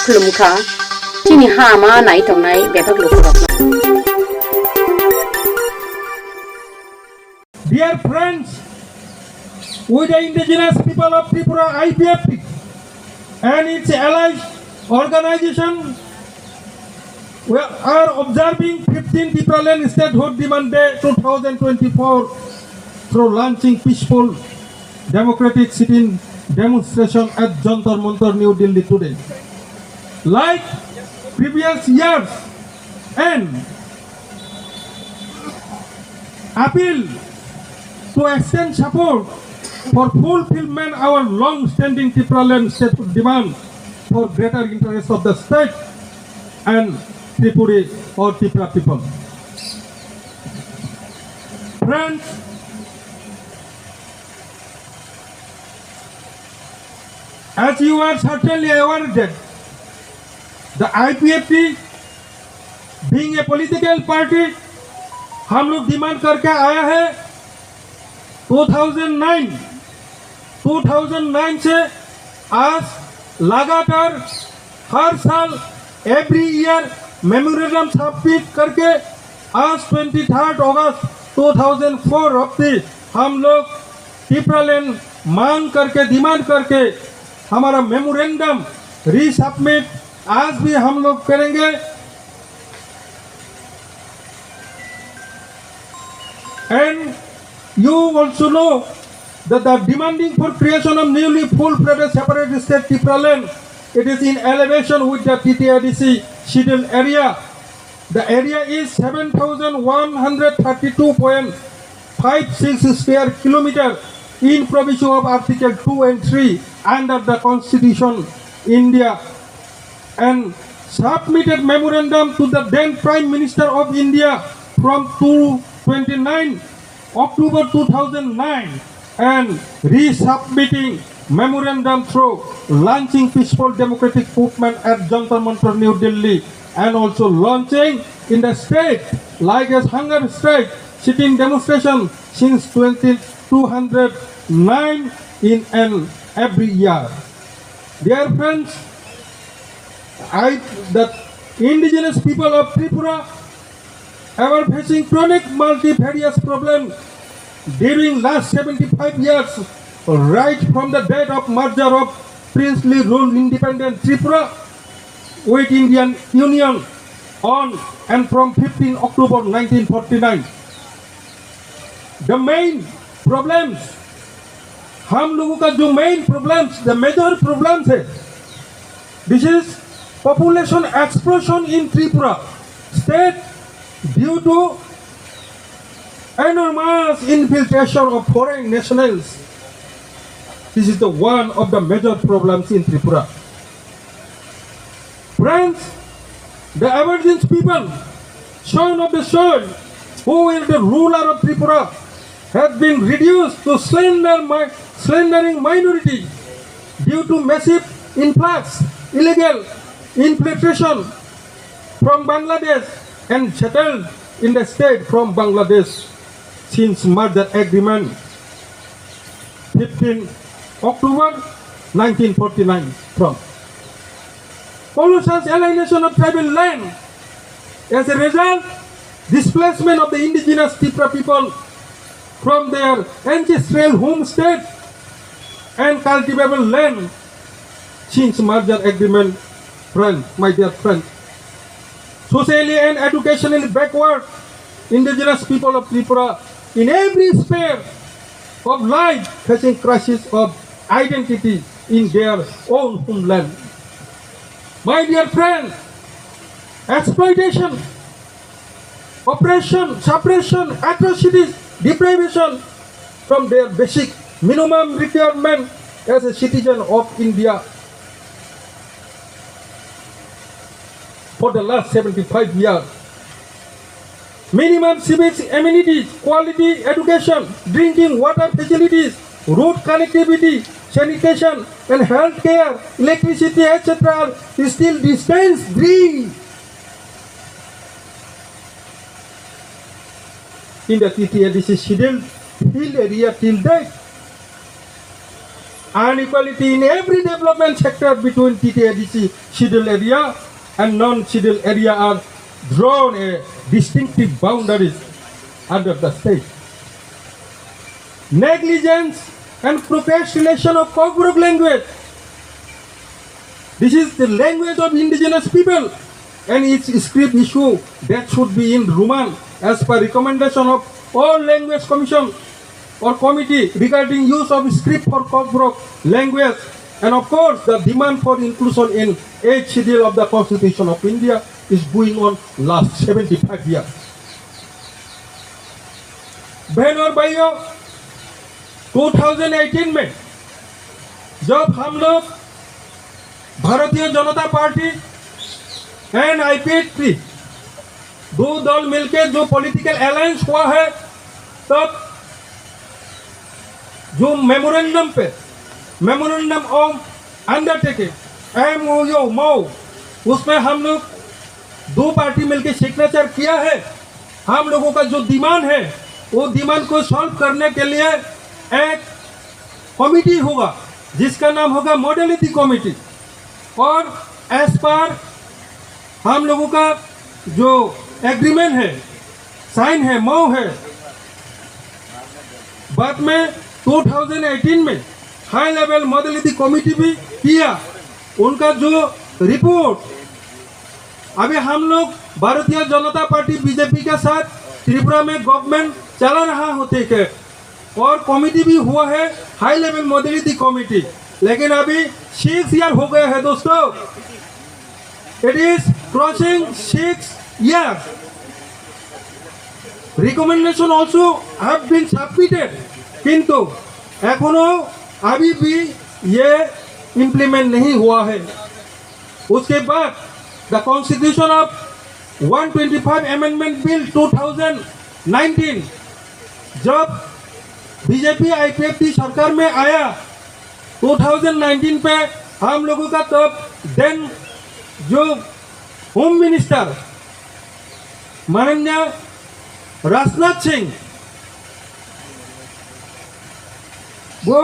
खुलुमखा जोंनि हामा नाय थांनाय बेफोर लोगोफोरा Dear friends, with the indigenous people of Tripura IPFT and its allied organization, we are observing 15th Tripura Statehood Demand Day 2024 through launching peaceful democratic sitting demonstration at Jantar Mantar, New Delhi today. Like previous years, and appeal to extend support for fulfillment our long-standing Tripura state demand for greater interest of the state and Tripura or Tripura people. Friends, as you are certainly aware that the IPFT being a political party, हम लोग demand करके आया है 2009 से आज लगातार हर साल every year memorandum submit करके आज 23 अगस्त 2004 अब्दी हम लोग ट्रिपुरालैंड मांग करके डिमांड करके हमारा मेमोरेंडम रीसबमिट आज भी हम लोग करेंगे. And you also know that the demanding for creation of newly full-fledged separate state Tripuraland, it is in elevation with the TTIDC scheduled area. The area is 7,132.56 square kilometer in provision of Article 2 and 3 under the Constitution India, and submitted memorandum to the then Prime Minister of India from 29 October 2009 and resubmitting memorandum through launching peaceful democratic movement at Jantar Mantar, New Delhi, and also launching in the state like as hunger strike sitting demonstration since 209 in and every year. Dear friends, the indigenous people of Tripura are facing chronic multifarious problems during last 75 years, right from the date of merger of princely ruled independent Tripura with Indian Union on and from 15 October 1949. The main problems, हम लोगों का जो main problems, the major problems है, this is population explosion in Tripura state due to enormous infiltration of foreign nationals. This is the one of the major problems in Tripura. Friends, the Aboriginal people, son of the soil, who is the ruler of Tripura, has been reduced to slendering minority due to massive influx, illegal infiltration from Bangladesh and settled in the state from Bangladesh since merger agreement 15 October 1949 from Pollution's alienation of tribal land. As a result, displacement of the indigenous Tripura people from their ancestral homestead and cultivable land since merger agreement. Friend, my dear friend, socially and educationally backward indigenous people of Tripura in every sphere of life facing crisis of identity in their own homeland. My dear friend, exploitation, oppression, suppression, atrocities, deprivation from their basic minimum requirement as a citizen of India for the last 75 years. Minimum civic amenities, quality education, drinking water facilities, road connectivity, sanitation and health care, electricity, etc. is still dispensed free in the TTIDC scheduled hill area till date. inequality in every development sector between TTADC scheduled area and non-scheduled area are drawn a distinctive boundaries under the state. Negligence and procrastination of Kokrok language. This is the language of indigenous people, and its script issue that should be in Roman as per recommendation of all language commission or committee regarding use of script for Kokrok language, and of course the demand for inclusion in 8th schedule of the Constitution of India is going on last 75 years. बहन और भाइयों, 2018 में जब हम लोग Bharatiya Janata party and IPFT दो दल मिलकर जो पॉलिटिकल अलायंस हुआ है, तब जो मेमोरेंडम ऑफ अंडरटेकिंग MOU उसमें हम लोग दो पार्टी मिलकर सिग्नेचर किया है। हम लोगों का जो डिमांड है वो डिमांड को सॉल्व करने के लिए एक कमिटी होगा जिसका नाम होगा मॉडलिटी कमिटी, और एज पर हम लोगों का जो एग्रीमेंट है, साइन है, MOU है। बाद में 2018 में हाई लेवल मॉडलिटी कमिटी भी किया। उनका जो रिपोर्ट अभी हम लोग भारतीय जनता पार्टी बीजेपी के साथ त्रिपुरा में गवर्नमेंट चला रहा होते के, और कमिटी भी हुआ है हाई लेवल मॉडलिटी कमिटी, लेकिन अभी 6 ईयर हो गए हैं दोस्तों। It is crossing 6 years. Recommendation also have been submitted, किंतु एखोनो अभी भी ये इम्प्लीमेंट नहीं हुआ है। उसके बाद the constitution of 125 amendment bill 2019 जब बीजेपी आईपीएफटी सरकार में आया 2019 पे, हम लोगों का तब देन जो होम मिनिस्टर माननीय राजनाथ सिंह वो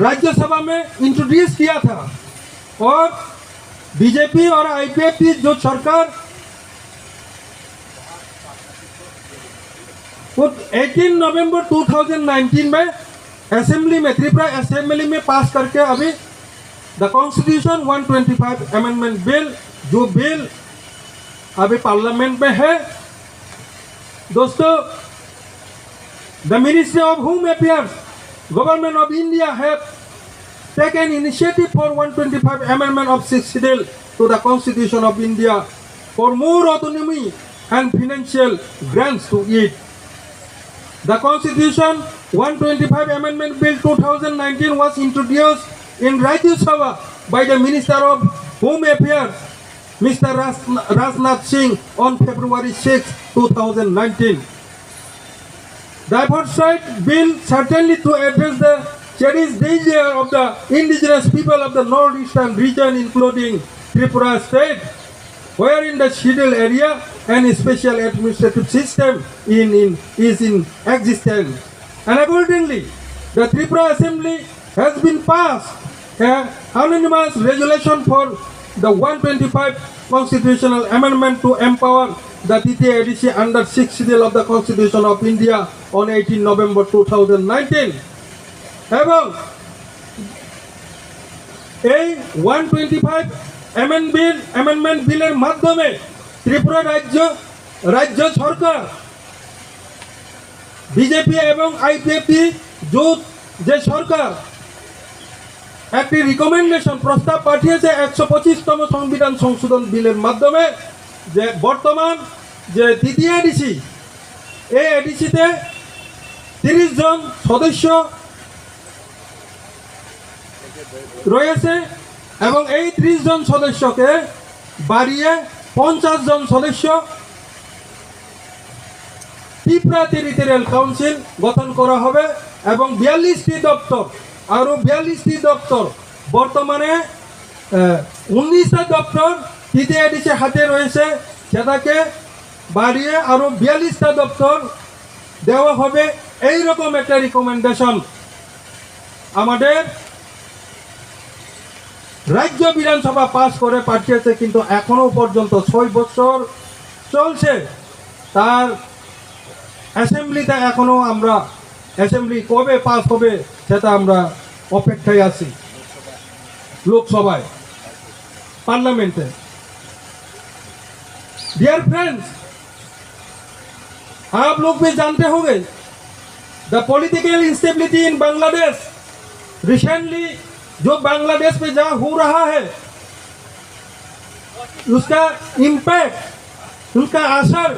राज्यसभा में इंट्रोड्यूस किया था, और बीजेपी और आईपीएफटी जो सरकार वो 18 नवंबर 2019 में असेंबली में, त्रिपुरा असेंबली में पास करके अभी द कॉन्स्टिट्यूशन 125 अमेंडमेंट बिल, जो बिल अभी पार्लियामेंट में है। दोस्तों, the ministry of home affairs, government of India have taken initiative for 125 amendment of 6th schedule to the Constitution of India for more autonomy and financial grants to it. The Constitution 125 Amendment Bill 2019 was introduced in Rajya Sabha by the Minister of Home Affairs, Mr. Rajnath Singh, on February 6, 2019. The aforesaid bill certainly to address the cherished danger of the indigenous people of the northeastern region, including Tripura state, wherein the scheduled area and special administrative system is in existence. And accordingly, the Tripura Assembly has been passed an unanimous resolution for the 125 constitutional amendment to empower the TTADC under 6th schedule of the Constitution of India on 18 November 2019. এবং এই 125 amendment বিলের মাধ্যমে ত্রিপুরা রাজ্য সরকার BJP এবং IPFT জোট যে সরকার একটি recommendation প্রস্তাব পাঠিয়েছে 125তম সংবিধান সংশোধন বিলের মাধ্যমে, যে বর্তমান যে তৃতীয় এডিসি, এই এডিসিতে 30 জন সদস্য রয়েছে, এবং এই 30 জন সদস্যকে বাড়িয়ে 50 জন সদস্য ত্রিপুরা টেরিটোরিয়াল কাউন্সিল গঠন করা হবে, এবং 42টি দপ্তর, আরও 42টি দপ্তর, বর্তমানে 19টা দপ্তর TTADC হাতে রয়েছে, সেটাকে বাড়িয়ে আরও 42টা দপ্তর দেওয়া হবে। এইরকম একটা রিকমেন্ডেশন আমাদের রাজ্য বিধানসভা পাস করে পাঠিয়েছে, কিন্তু এখনো পর্যন্ত 6 বছর চলছে। তার অ্যাসেম্বলিতে এখনো আমরা অ্যাসেম্বলি কবে পাস হবে সেটা আমরা অপেক্ষায় আছি। লোকসভায়, পার্লামেন্টে। डियर फ्रेंड्स, आप लोग भी जानते होंगे the political instability in Bangladesh. Recently जो बांग्लादेश में जहाँ हो रहा है उसका इम्पैक्ट, उसका असर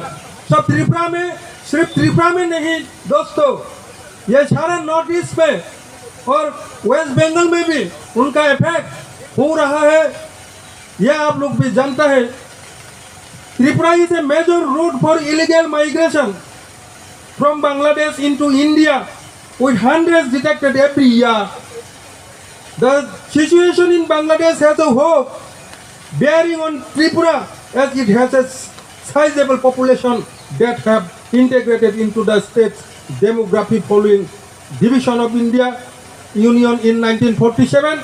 सब त्रिपुरा में, सिर्फ त्रिपुरा में नहीं दोस्तों, ये सारे नॉर्थ ईस्ट में और वेस्ट बंगाल में भी उनका इफेक्ट हो रहा है। यह आप लोग भी जानता है। Tripura is a major route for illegal migration from Bangladesh into India, with hundreds detected every year. The situation in Bangladesh has a whole bearing on Tripura, as it has a sizable population that have integrated into the state's demography following division of India Union in 1947,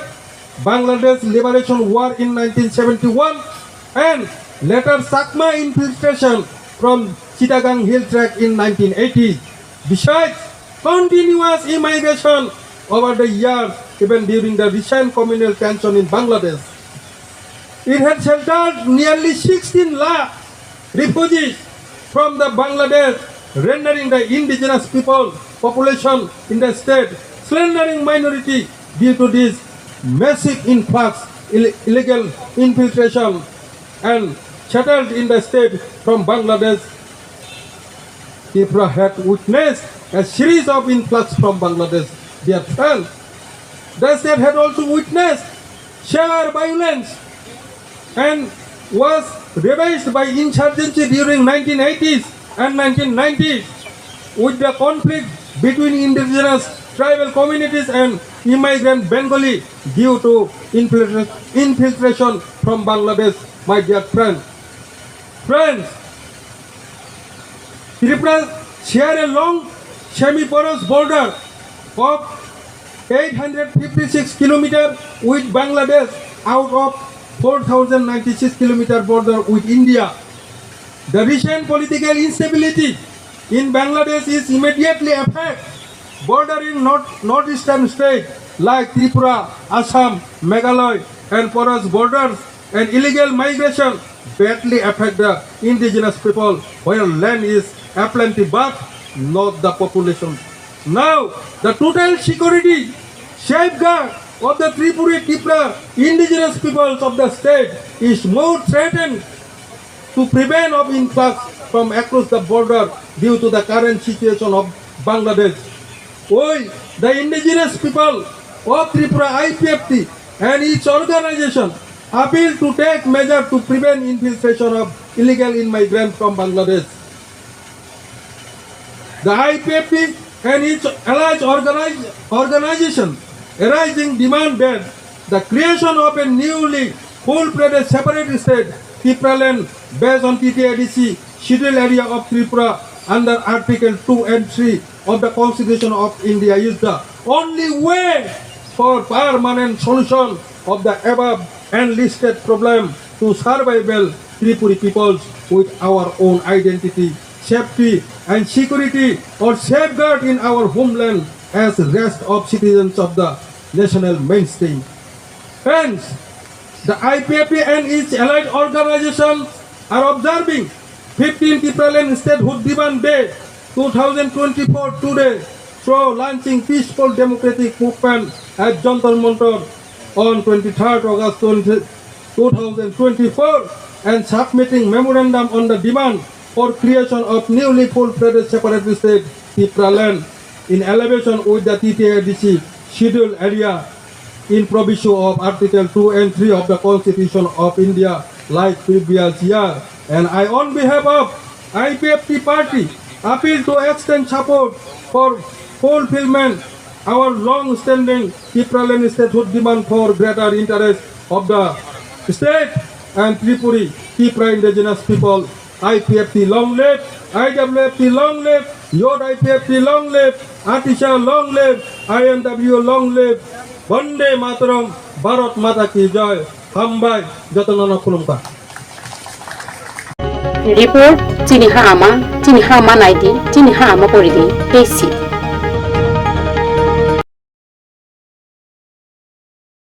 Bangladesh Liberation War in 1971, and later Sakma infiltration from Chittagong Hill Tract in 1980. Besides continuous immigration over the years, even during the recent communal tension in Bangladesh, it had sheltered nearly 16 lakh refugees from the Bangladesh, rendering the indigenous people population in the state slendering minority due to this massive influx, illegal infiltration, and settled in the state from Bangladesh. Tripura had witnessed a series of influx from Bangladesh. Dear friends, the state had also witnessed severe violence and was ravaged by insurgency during 1980s and 1990s, with the conflict between indigenous tribal communities and immigrant Bengali due to infiltration from Bangladesh. My dear friends, Tripura share a long semi-porous border of 856 kilometers with Bangladesh out of 4,096 kilometer border with India. The recent political instability in Bangladesh is immediately affect bordering northeastern states like Tripura, Assam, Meghalaya, and porous borders, and illegal migration badly affect the indigenous people where land is aplenty but not the population. Now, the total security safeguard of the Tripura indigenous peoples of the state is more threatened to prevent of influx from across the border due to the current situation of Bangladesh. We, the indigenous people of Tripura IPFT and its organization, appeal to take measures to prevent infiltration of illegal immigrants from Bangladesh. The IPFT and its allied organization arising demand that the creation of a newly full-fledged separate state, Tripuраland, based on TTIDC scheduled area of Tripura under Article 2 and 3 of the Constitution of India is the only way for permanent solution of the above enlisted problem to survival Tripuri peoples with our own identity, safety and security or safeguard in our homeland as rest of citizens of the national mainstream. Hence, the IPFT and its allied organizations are observing 15th Tripuraland Statehood Demand Day 2024 today through launching peaceful democratic movement at Jantar Mantar on 23rd August 2024 and submitting memorandum on the demand for creation of newly full-fledged separate state Tripuraland in elevation with the TTIDC scheduled area in proviso of Article 2 and 3 of the Constitution of India like previous year. And I, on behalf of IPFT party, appeal to extend support for fulfillment our long-standing Tripuraland statehood demand for greater interest of the state and Tripura indigenous people. IPFT long live, IWFT long live, Yod IPFT long live, Atisha long live, INW long live, Vande Mataram, Bharat Mata ki jai. Hambai Jatanana Kulumka. Report Chini Hama Naidi Chini Hama Poridi Tesi